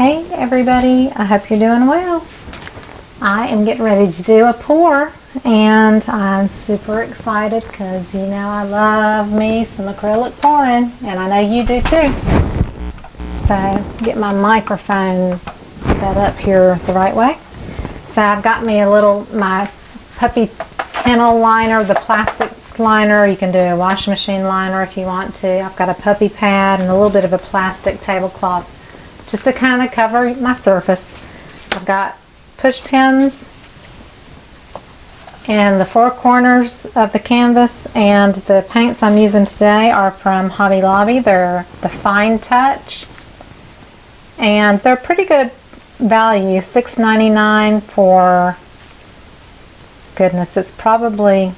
Hey everybody, I hope you're doing well. I am getting ready to do a pour and I'm super excited because you know I love me some acrylic pouring and I know you do too. So get my microphone set up here the right way. So I've got me my puppy kennel liner, the plastic liner. You can do a washing machine liner if you want to. I've got a puppy pad and a little bit of a plastic tablecloth just to kind of cover my surface. I've got push pins in the four corners of the canvas, and the paints I'm using today are from Hobby Lobby. They're the Fine Touch and they're pretty good value, $6.99 for, goodness, it's probably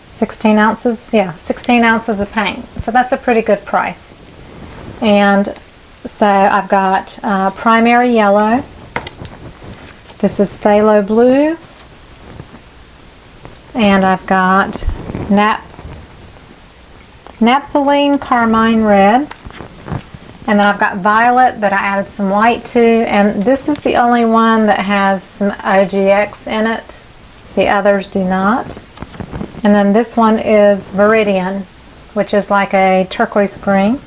16 ounces. Yeah, 16 ounces of paint. So that's a pretty good price. And so I've got primary yellow. This is Phthalo Blue. And I've got Naptholene Carmine Red. And then I've got violet that I added some white to. And this is the only one that has some OGX in it. The others do not. And then this one is Viridian, which is like a turquoise green.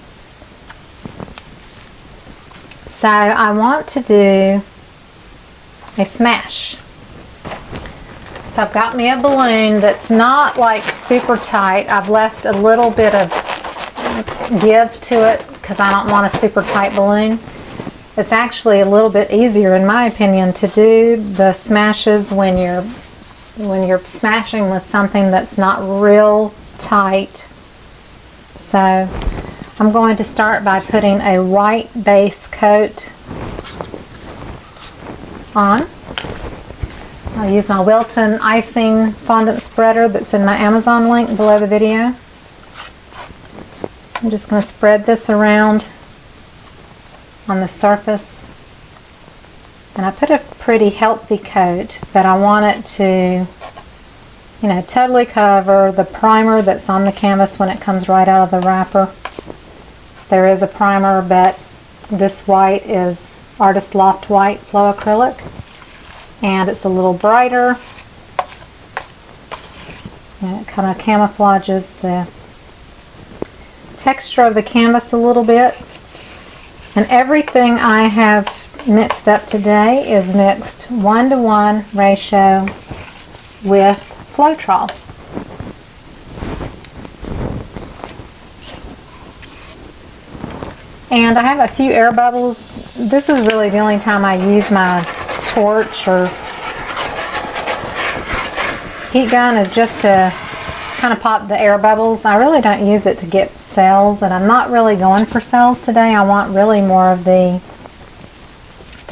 So I want to do a smash. So I've got me a balloon that's not like super tight. I've left a little bit of give to it because I don't want a super tight balloon. It's actually a little bit easier, in my opinion, to do the smashes when you're smashing with something that's not real tight. So I'm going to start by putting a white base coat on. I'll use my Wilton icing fondant spreader that's in my Amazon link below the video. I'm just going to spread this around on the surface. And I put a pretty healthy coat, but I want it to, you know, totally cover the primer that's on the canvas when it comes right out of the wrapper. There is a primer, but this white is Artist Loft White Flow Acrylic, and it's a little brighter, and it kind of camouflages the texture of the canvas a little bit. And everything I have mixed up today is mixed 1-to-1 ratio with Floetrol. And I have a few air bubbles. This is really the only time I use my torch or heat gun, is just to kind of pop the air bubbles. I really don't use it to get cells, and I'm not really going for cells today. I want really more of the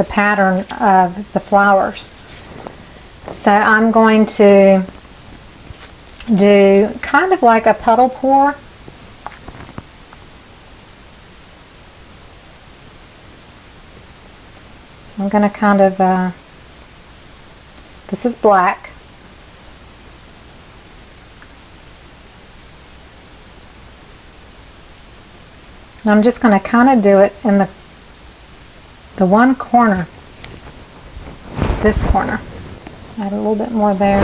pattern of the flowers. So I'm going to do kind of like a puddle pour. So I'm going to kind of, this is black. And I'm just going to kind of do it in the one corner, this corner. Add a little bit more there.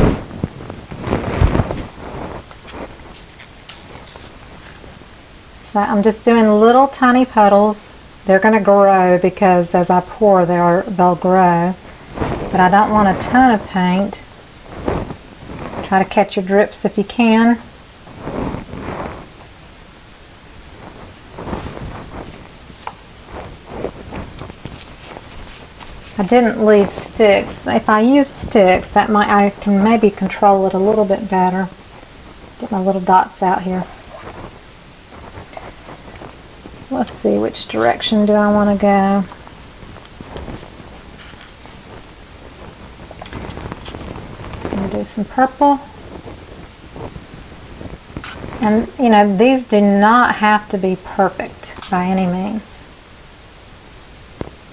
So I'm just doing little tiny puddles. They're going to grow because as I pour they'll grow. But I don't want a ton of paint. Try to catch your drips if you can. I didn't leave sticks. If I use sticks, I can maybe control it a little bit better. Get my little dots out here. Let's see, which direction do I want to go? I'm going to do some purple. And you know, these do not have to be perfect by any means.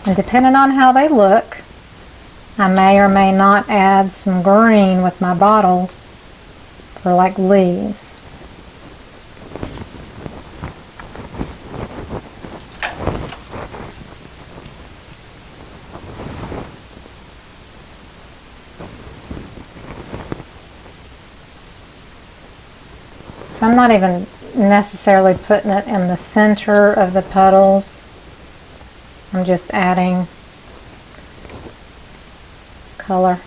And depending on how they look, I may or may not add some green with my bottle for like leaves. So I'm not even necessarily putting it in the center of the puddles. I'm just adding color.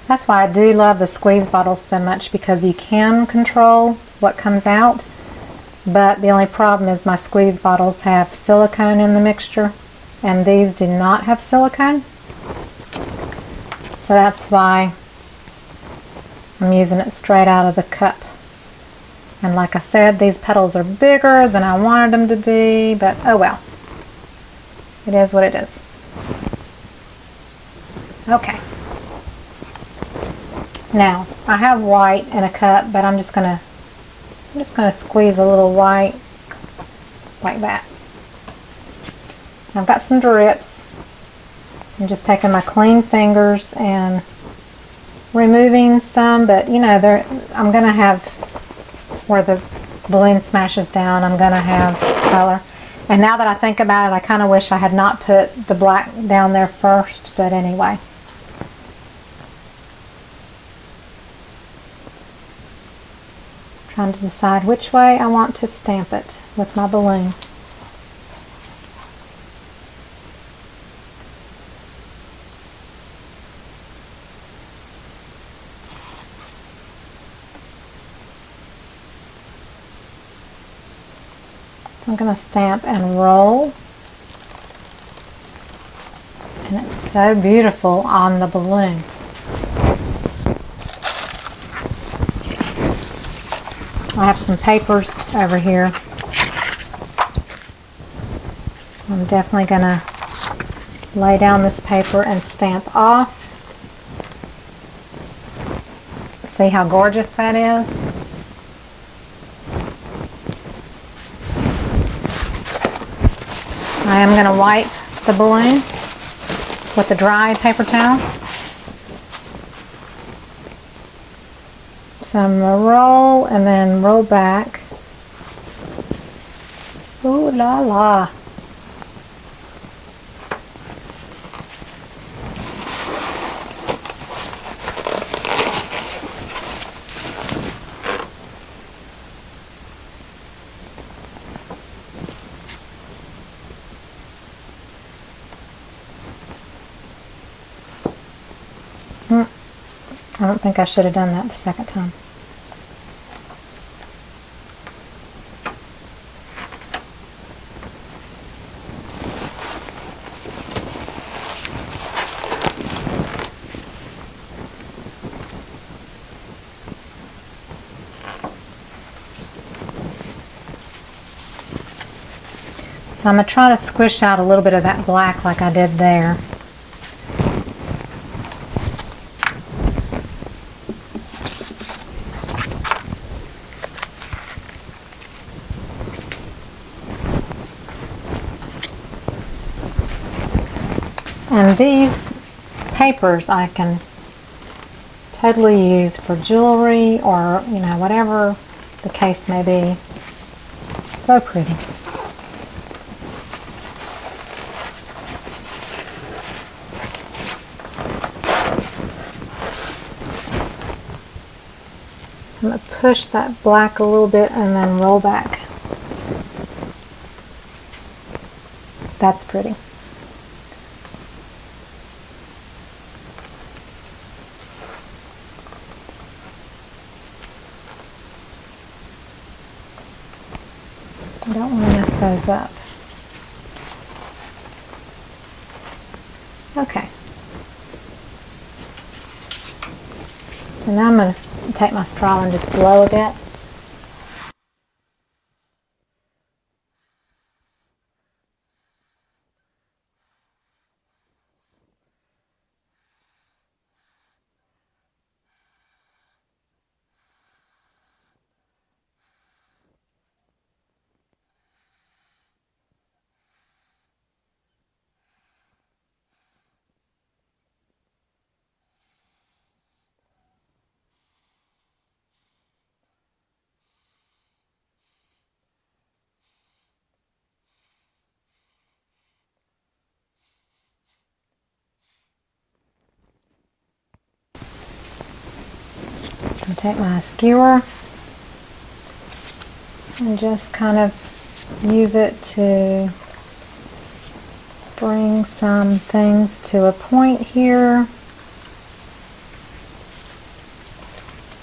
That's why I do love the squeeze bottles so much, because you can control what comes out. But the only problem is my squeeze bottles have silicone in the mixture, and these do not have silicone. So that's why I'm using it straight out of the cup. And like I said, these petals are bigger than I wanted them to be, but oh well. It is what it is. Okay. Now, I have white in a cup, but I'm just gonna squeeze a little white like that. I've got some drips. I'm just taking my clean fingers and removing some, but you know, I'm gonna have, where the balloon smashes down, I'm gonna have color. And now that I think about it, I kind of wish I had not put the black down there first, but anyway. Trying to decide which way I want to stamp it with my balloon. So I'm going to stamp and roll. And it's so beautiful on the balloon. I have some papers over here. I'm definitely going to lay down this paper and stamp off. See how gorgeous that is? I am going to wipe the balloon with a dry paper towel. So I'm going to roll and then roll back. Ooh la la. I don't think I should have done that the second time. So I'm going to try to squish out a little bit of that black like I did there. And these papers I can totally use for jewelry or, you know, whatever the case may be. So pretty. So I'm going to push that black a little bit and then roll back. That's pretty. I don't want to mess those up. Okay. So now I'm going to take my straw and just blow a bit. take my skewer and just kind of use it to bring some things to a point here.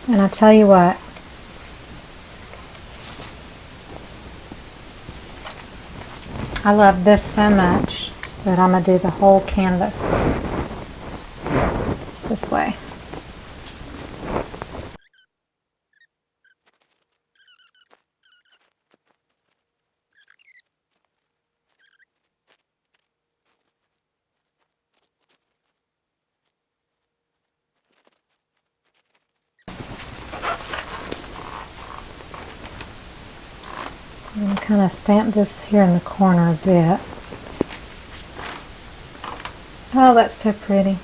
And I tell you what, I love this so much that I'm going to do the whole canvas this way. I'm going to kind of stamp this here in the corner a bit. Oh, that's so pretty.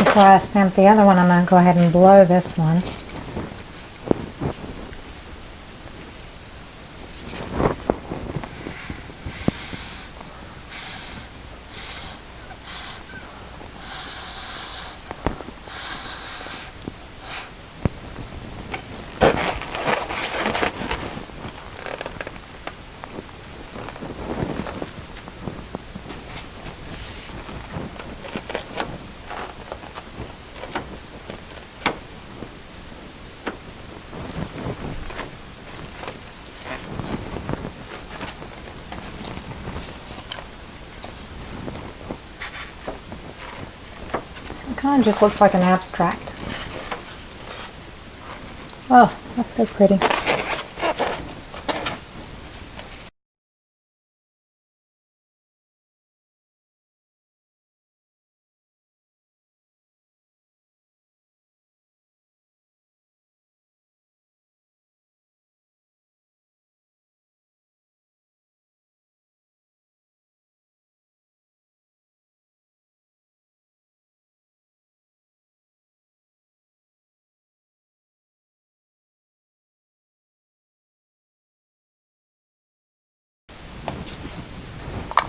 Before I stamp the other one, I'm going to go ahead and blow this one. Kind of just looks like an abstract. Oh, that's so pretty.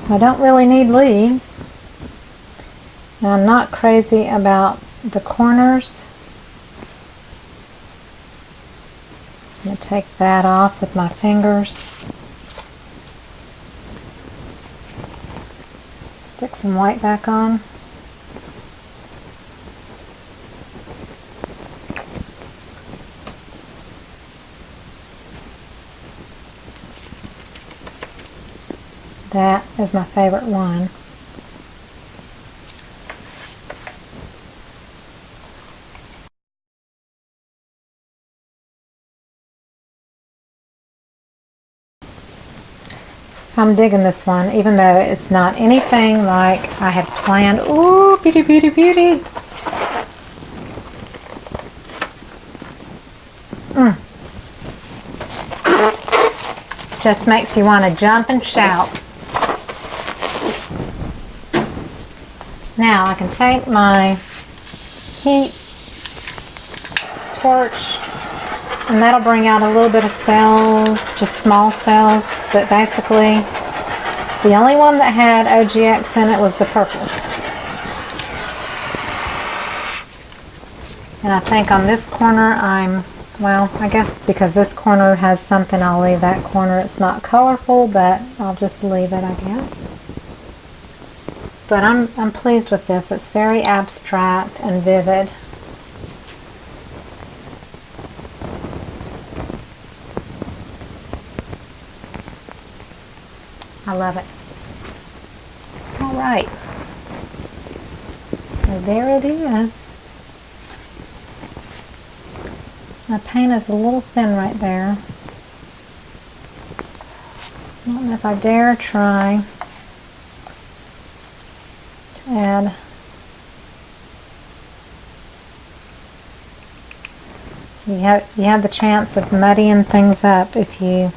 So I don't really need leaves. Now I'm not crazy about the corners. I'm going to take that off with my fingers. Stick some white back on. That is my favorite one. So I'm digging this one, even though it's not anything like I had planned. Ooh, beauty, beauty, beauty. Just makes you want to jump and shout. Now I can take my heat torch and that'll bring out a little bit of cells, just small cells, but basically the only one that had OGX in it was the purple. And I think on this corner well, I guess because this corner has something, I'll leave that corner. It's not colorful, but I'll just leave it, I guess. But I'm pleased with this. It's very abstract and vivid. I love it. All right. So there it is. My paint is a little thin right there. I don't know if I dare try And you have the chance of muddying things up if you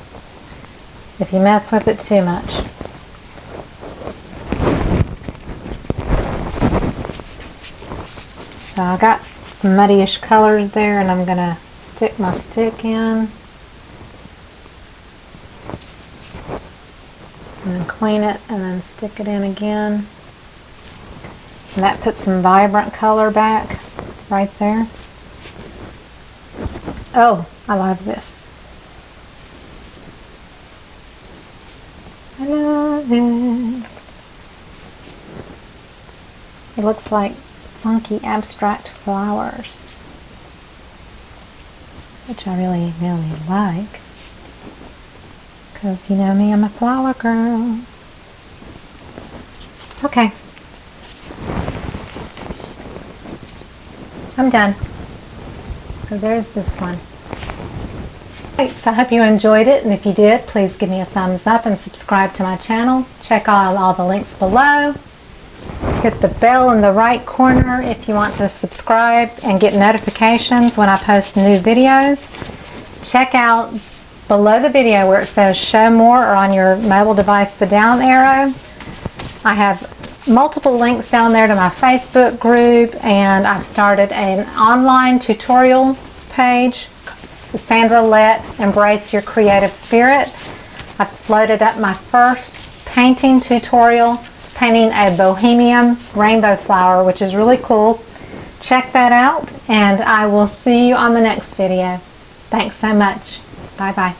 mess with it too much. So I got some muddyish colors there, and I'm gonna stick my stick in and then clean it and then stick it in again. And that puts some vibrant color back right there. Oh, I love this. I love it. It looks like funky abstract flowers, which I really, really like. Because you know me, I'm a flower girl. Okay. I'm done. So there's this one. Right, so I hope you enjoyed it, and if you did, please give me a thumbs up and subscribe to my channel. Check out all the links below. Hit the bell in the right corner if you want to subscribe and get notifications when I post new videos. Check out below the video where it says show more, or on your mobile device the down arrow. I have multiple links down there to my Facebook group, and I've started an online tutorial page, the Sandra Lett Embrace Your Creative Spirit. I've loaded up my first painting tutorial, painting a bohemian rainbow flower, which is really cool. Check that out, and I will see you on the next video. Thanks so much. Bye bye.